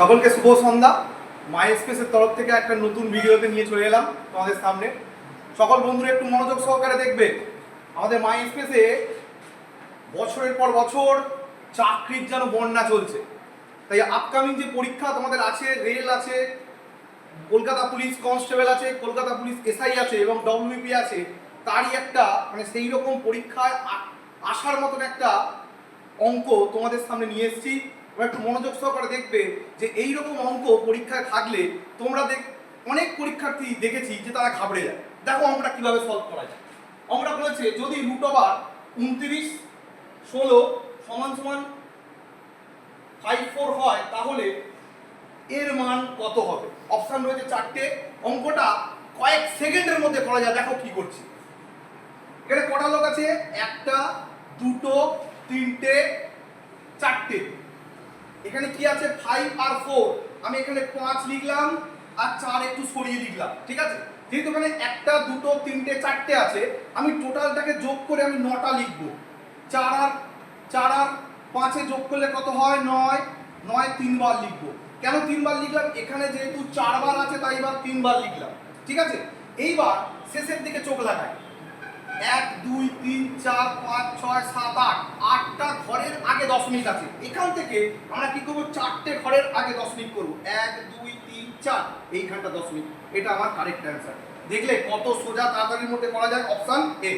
সকলকে শুভ সন্ধ্যা। মাই স্পেসের তরফ থেকে একটা নতুন ভিডিওতে নিয়ে চলে এলাম তোমাদের সামনে। সকল বন্ধুরা একটু মনোযোগ সহকারে দেখবে। আমাদের মাই স্পেসে বছরের পর বছর চাকরির যেন বন্যা চলছে। তাই আপকামিং যে পরীক্ষা তোমাদের আছে, রেল আছে, কলকাতা পুলিশ কনস্টেবল আছে, কলকাতা পুলিশ এসআই আছে এবং ডব্লিউপি আছে, তারই একটা মানে সেই রকম পরীক্ষায় আসার মতন একটা অঙ্ক তোমাদের সামনে নিয়ে এসেছি। একটু মনোযোগ সহকারে দেখবে যে এইরকম অঙ্ক পরীক্ষায় থাকলে তোমরা অনেক পরীক্ষার্থী দেখেছি যে তারা ঘাবড়ে যায়। দেখো অঙ্কটা কিভাবে সলভ করা যায়। অঙ্কটা বলেছে যদি √29 = 54 হয় তাহলে এর মান কত হবে। অপশন রয়েছে চারটে। অঙ্কটা কয়েক সেকেন্ডের মধ্যে করা যায়। দেখো কি করছি। এখানে কটা লোক আছে? একটা, দুটো, তিনটে, চারটে। এখানে কি আছে? 5 আর 4। আমি এখানে 5 লিখলাম আর 4 একটু সরিয়ে লিখলাম, ঠিক আছে। যেহেতু এখানে একটা, দুটো, তিনটে, চারটে আছে, আমি টোটালটাকে যোগ করে আমি 9টা লিখবো। 4 আর 5 যোগ করলে কত হয়? 9। 9 3বার লিখবো। কেন 3বার লিখলাম? এখানে যেহেতু 4 বার আছে তাই এবার 3বার লিখলাম, ঠিক আছে। এইবার শেষের দিকে চোখ লাগাই। 1 2 3 4 5 6 7 8 8টা ঘরের আগে দশমিক আছে। এখান থেকে আমরা কি করব? 4টে ঘরের আগে দশমিক করব। 1 2 3 4 এইখানটা দশমিক। এটা আমার কারেক্ট অ্যান্সার। দেখলে কত সোজা, তাড়াতাড়ির মধ্যে করা যায়। Option A.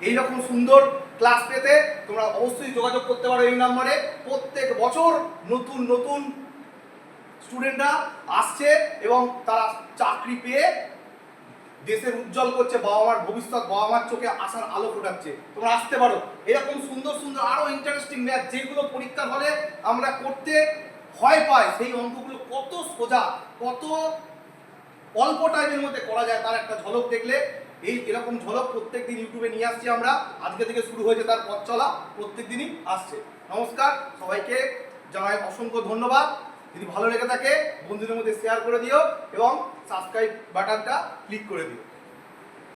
এইরকম সুন্দর ক্লাস পেতে তোমরা অবশ্যই যোগাযোগ করতে পারো এই নম্বরে। প্রত্যেক বছর নতুন নতুন স্টুডেন্টরা আসছে এবং তারা চাকরি পেয়ে দেশের উজ্জ্বল করছে। বাবা মার ভবিষ্যৎ, বাবা মার চোখে আসার আলো ফোটাচ্ছে। তোমরা আসতে পারো। এরকম সুন্দর সুন্দর আরো ইন্টারেস্টিং ম্যাথ যেগুলো পরীক্ষার হলে আমরা করতে ভয় পাই, সেই অঙ্কগুলো কত সোজা, কত অল্প টাইমের মধ্যে করা যায় তার একটা ঝলক দেখলে। এরকম ঝলক প্রত্যেকদিন ইউটিউবে নিয়ে আসছি আমরা। আজকে থেকে শুরু হয়েছে তার পথ চলা, প্রত্যেক দিনই আসছে। নমস্কার, সবাইকে জানাই অসংখ্য ধন্যবাদ। যদি ভালো লেগে থাকে বন্ধুদের মধ্যে শেয়ার করে দিও এবং সাবস্ক্রাইব বাটনটা ক্লিক করে দিও।